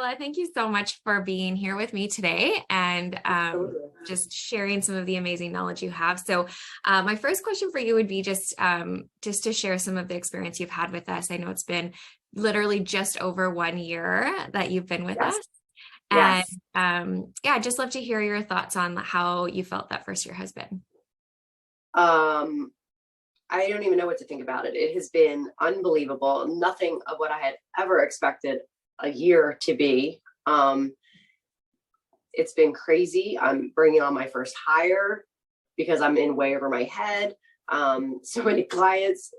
Marla, thank you so much for being here with me today and just sharing some of the amazing knowledge you have. So my first question for you would be just to share some of the experience you've had with us. I know it's been literally just over 1 year that you've been with us. And Yes. yeah, I'd just love to hear your thoughts on how you felt that first year has been. I don't even know what to think about it. It has been unbelievable. Nothing of what I had ever expected a year to be. It's been crazy. I'm bringing on my first hire because I'm in way over my head. So many clients,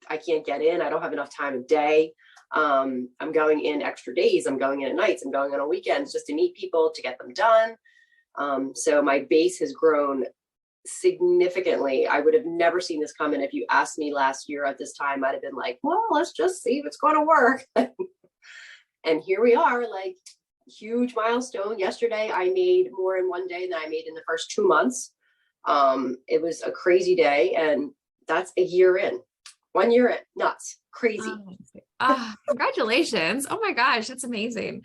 I can't get in. I don't have enough time of day. I'm going in extra days. I'm going in at nights. I'm going in on weekends just to meet people, to get them done. So my base has grown significantly. I would have never seen this coming. If you asked me last year at this time, I'd have been like, well, let's just see if it's going to work. And here we are, like, huge milestone. Yesterday, I made more in one day than I made in the first 2 months. It was a crazy day, and that's a year in. 1 year in. Nuts. Crazy. Congratulations. Oh my gosh, that's amazing.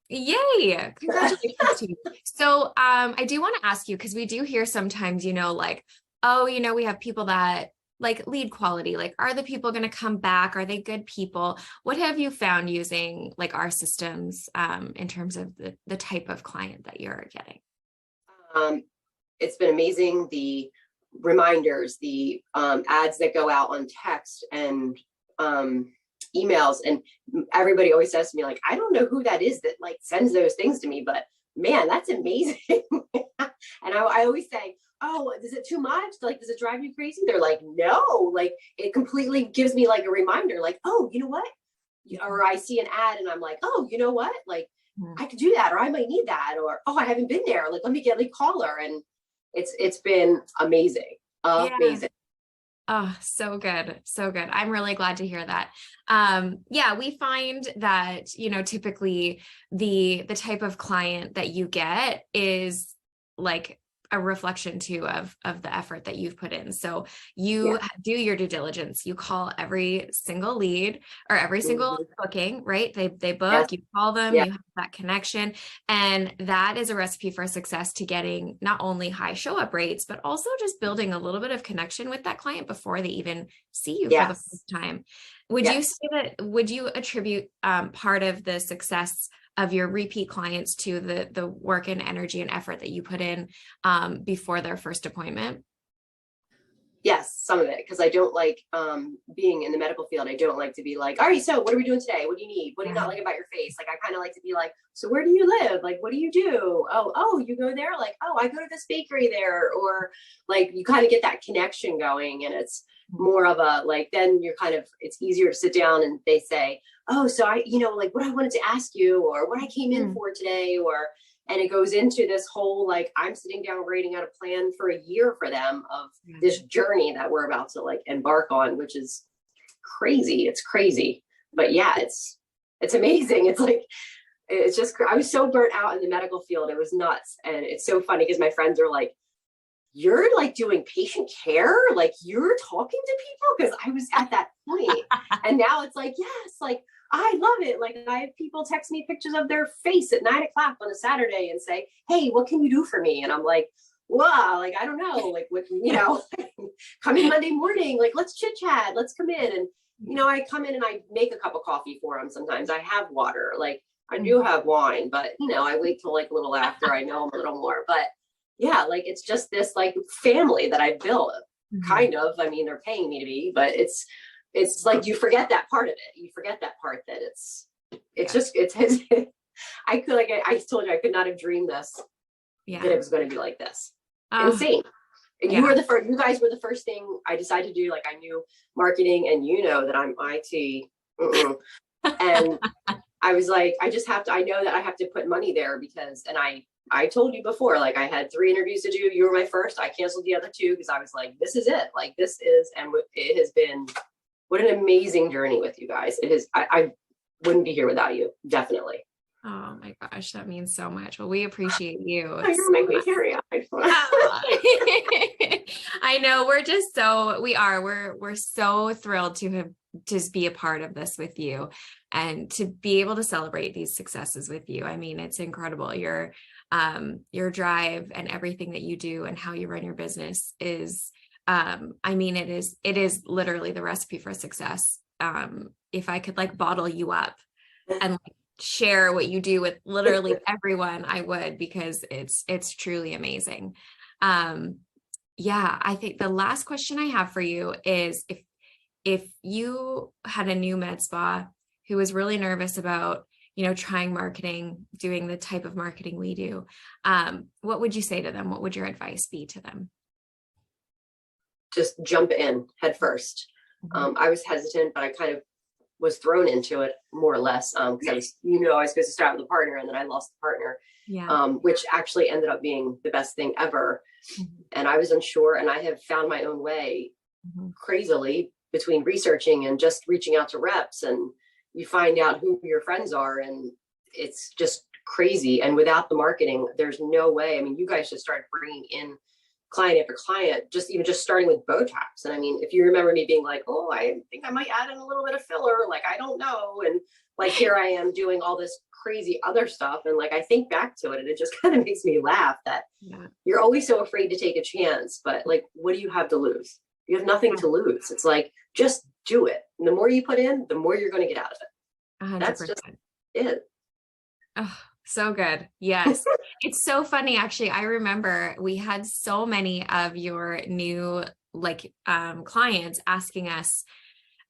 Yay. Congratulations to you. So I do want to ask you, because we do hear sometimes, like, oh, we have people that like lead quality, like, are the people going to come back? Are they good people? What have you found using like our systems in terms of the type of client that you're getting? It's been amazing. The reminders, the ads that go out on text and emails, and everybody always says to me, like, I don't know who that is that like sends those things to me, but man, that's amazing. And I always say, oh, is it too much? Like, does it drive you crazy? They're like, no, like, it completely gives me like a reminder, like, oh, you know what? Or I see an ad and I'm like, oh, you know what? Like, I could do that, or I might need that, or, oh, I haven't been there. Like, let me call her. And it's been amazing. Amazing. Oh, so good. So good. I'm really glad to hear that. Yeah, we find that, typically the type of client that you get is like a reflection too of the effort that you've put in. So you do your due diligence. You call every single lead or every single booking, right? They book, you call them, you have that connection. And that is a recipe for success to getting not only high show up rates, but also just building a little bit of connection with that client before they even see you for the first time. Would you attribute part of the success of your repeat clients to the work and energy and effort that you put in before their first appointment? Yes, some of it, because I don't like being in the medical field. I don't like to be like, all right, so what are we doing today? What do you need? What do you not like about your face? Like, I kind of like to be like, so where do you live? Like, what do you do? Oh, you go there? Like, oh, I go to this bakery there. Or like, you kind of get that connection going, and it's more of a, like, then you're kind of, it's easier to sit down and they say, oh, so I, like what I wanted to ask you, or what I came in for today, and it goes into this whole, like, I'm sitting down writing out a plan for a year for them of this journey that we're about to like embark on, which is crazy. It's crazy. But yeah, it's amazing. It's like, it's just, I was so burnt out in the medical field. It was nuts. And it's so funny because my friends are like, you're like doing patient care, like you're talking to people, because I was at that point. And now it's like, yes, like, I love it. Like, I have people text me pictures of their face at 9 o'clock on a Saturday and say, hey, what can you do for me? And I'm like, wow, like, I don't know, like, what, come in Monday morning, like, let's chit chat, let's come in. And, I come in and I make a cup of coffee for them. Sometimes I have water, like I do have wine, but I wait till like a little after I know them a little more. But yeah, like, it's just this like family that I built, kind of. I mean, they're paying me to be, but it's like, you forget that part of it. You forget that part that it's I could, like, I told you, I could not have dreamed this, that it was going to be like this. Insane. And you guys were the first thing I decided to do. Like, I knew marketing, and that I'm IT. And I was like, I know that I have to put money there because, and I told you before, like, I had 3 interviews to do. You were my first. I canceled the other 2 because I was like, this is it. Like, this is, and it has been, what an amazing journey with you guys. It is. I wouldn't be here without you. Definitely. Oh my gosh, that means so much. Well, we appreciate you. You're making me teary eyed. I know, we're so thrilled to have just be a part of this with you and to be able to celebrate these successes with you. I mean, it's incredible. Your drive and everything that you do and how you run your business is, I mean, it is literally the recipe for success. If I could like bottle you up and like share what you do with literally everyone, I would, because it's truly amazing. Yeah, I think the last question I have for you is if you had a new med spa who was really nervous about, trying marketing, doing the type of marketing we do, what would you say to them? What would your advice be to them? Just jump in head first. I was hesitant, but I kind of was thrown into it more or less, because I was supposed to start with a partner, and then I lost the partner, which actually ended up being the best thing ever. And I was unsure, and I have found my own way crazily between researching and just reaching out to reps, and you find out who your friends are, and it's just crazy. And without the marketing, there's no way. I mean, you guys just started bringing in client after client, just starting with Botox. And I mean, if you remember me being like, oh, I think I might add in a little bit of filler, like, I don't know. And like, here I am doing all this crazy other stuff. And like, I think back to it, and it just kind of makes me laugh that you're always so afraid to take a chance, but like, what do you have to lose? You have nothing to lose. It's like, just do it. And the more you put in, the more you're going to get out of it. 100%. That's just it. Oh, so good. Yes. It's so funny. Actually, I remember we had so many of your new clients asking us,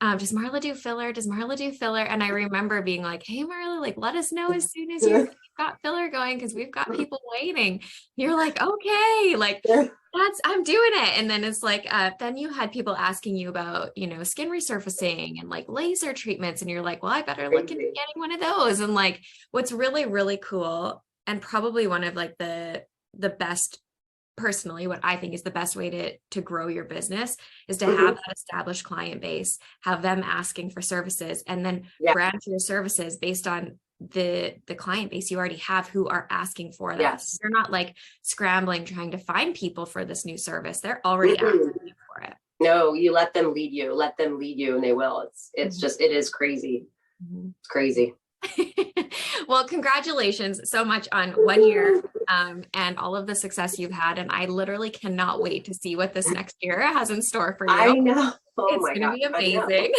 does Marla do filler? Does Marla do filler? And I remember being like, hey, Marla, like, let us know as soon as you've got filler going, because we've got people waiting. You're like, okay, like I'm doing it. And then it's like, then you had people asking you about, skin resurfacing and like laser treatments. And you're like, well, I better look into getting one of those. And like, what's really, really cool, and probably one of like the best, personally, what I think is the best way to grow your business is to have that established client base, have them asking for services, and then brand your services based on the client base you already have who are asking for that. Yes. You're not like scrambling trying to find people for this new service. They're already asking you for it. No, you let them lead you, and they will. It's just, it is crazy. It's crazy. Well, congratulations so much on 1 year and all of the success you've had. And I literally cannot wait to see what this next year has in store for you. I know. Oh, it's my going to God. be amazing.